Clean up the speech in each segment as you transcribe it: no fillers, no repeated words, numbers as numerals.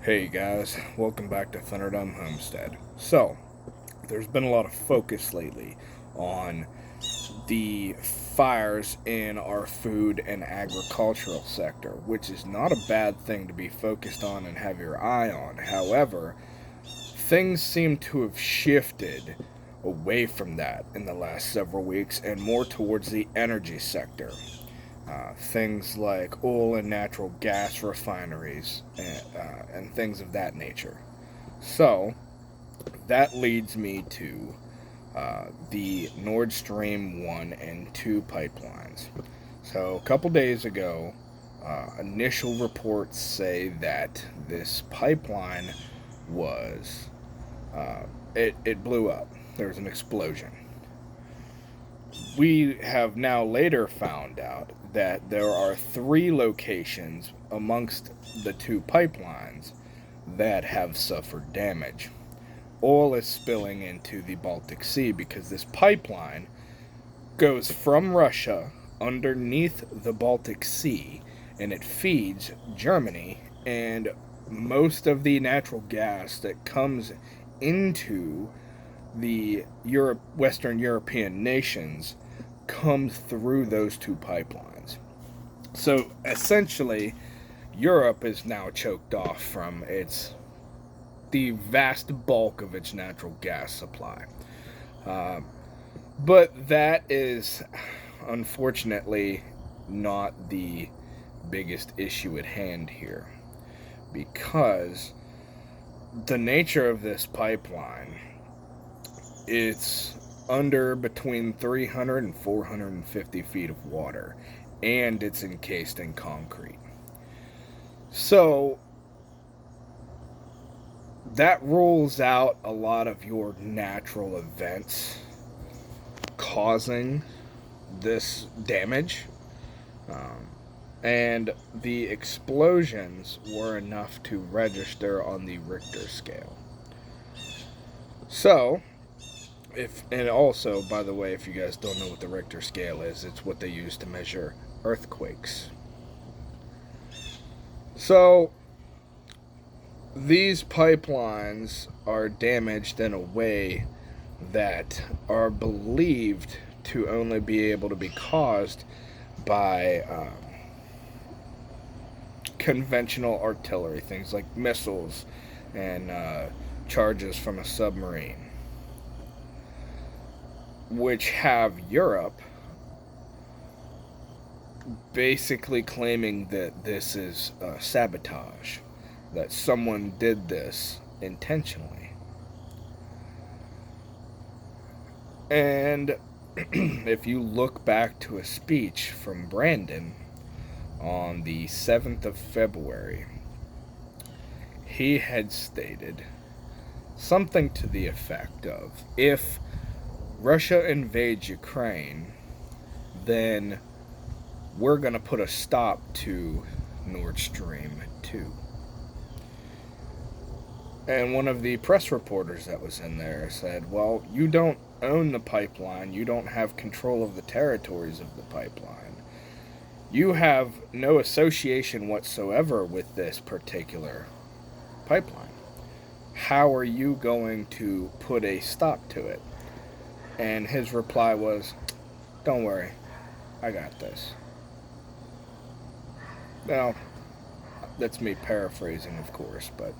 Hey guys, welcome back to Thunderdome Homestead. So, there's been a lot of focus lately on the fires in our food and agricultural sector, which is not a bad thing to be focused on and have your eye on. However, things seem to have shifted away from that in the last several weeks and more towards the energy sector. Things like oil and natural gas refineries and things of that nature. So, that leads me to the Nordstream 1 and 2 pipelines. So, a couple days ago, initial reports say that this pipeline was, it blew up. There was an explosion. We have now later found out that there are 3 locations amongst the 2 pipelines that have suffered damage. Oil is spilling into the Baltic Sea because this pipeline goes from Russia underneath the Baltic Sea and it feeds Germany, and most of the natural gas that comes into the Western European nations comes through those 2 pipelines. So essentially, Europe is now choked off from the vast bulk of its natural gas supply. But that is unfortunately not the biggest issue at hand here, because the nature of this pipeline, it's under between 300 and 450 feet of water, and it's encased in concrete. So, that rules out a lot of your natural events causing this damage. And the explosions were enough to register on the Richter scale. So, and also, by the way, if you guys don't know what the Richter scale is, it's what they use to measure earthquakes. So, these pipelines are damaged in a way that are believed to only be able to be caused by conventional artillery, things like missiles and charges from a submarine, which have Europe basically claiming that this is sabotage, that someone did this intentionally. And if you look back to a speech from Brandon on the 7th of February, he had stated something to the effect of, if Russia invades Ukraine, then we're going to put a stop to Nord Stream 2. And one of the press reporters that was in there said, well, you don't own the pipeline, you don't have control of the territories of the pipeline, you have no association whatsoever with this particular pipeline. How are you going to put a stop to it? And his reply was, don't worry, I got this. Now, that's me paraphrasing, of course, but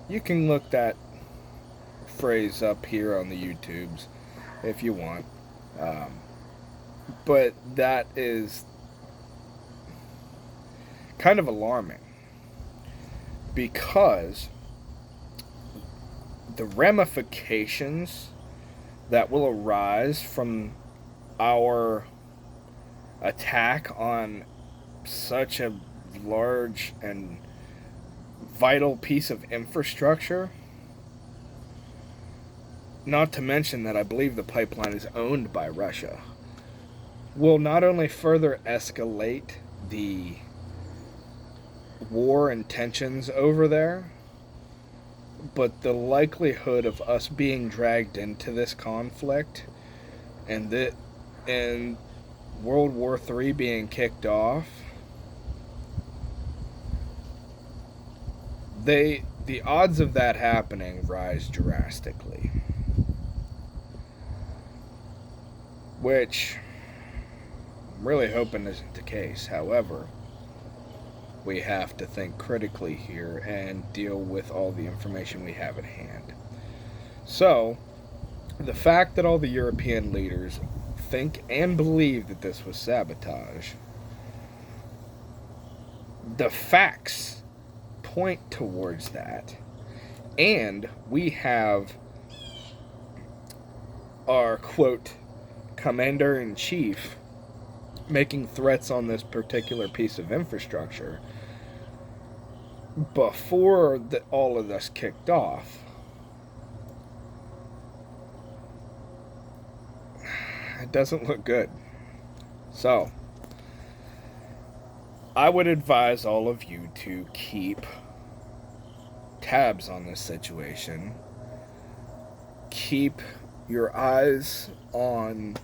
you can look that phrase up here on the YouTubes if you want. But that is kind of alarming, because the ramifications that will arise from our attack on such a large and vital piece of infrastructure, not to mention that I believe the pipeline is owned by Russia, will not only further escalate the war and tensions over there, but the likelihood of us being dragged into this conflict and World War III being kicked off, they the odds of that happening rise drastically. Which I'm really hoping isn't the case. However, we have to think critically here and deal with all the information we have at hand. So, the fact that all the European leaders think and believe that this was sabotage, the facts point towards that. And we have our, quote, commander-in-chief making threats on this particular piece of infrastructure before all of this kicked off. It doesn't look good. So, I would advise all of you to keep tabs on this situation. Keep your eyes on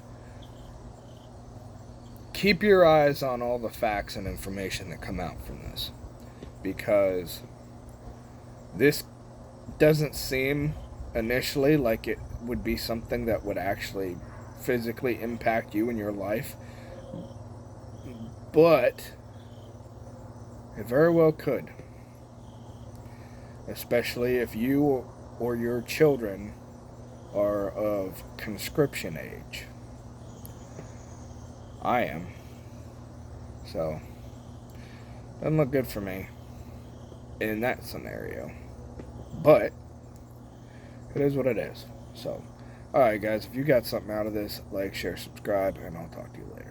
all the facts and information that come out from this, because this doesn't seem initially like it would be something that would actually physically impact you in your life, but it very well could, especially if you or your children are of conscription age. I am. So, doesn't look good for me in that scenario. But, it is what it is. So, alright guys, if you got something out of this, like, share, subscribe, and I'll talk to you later.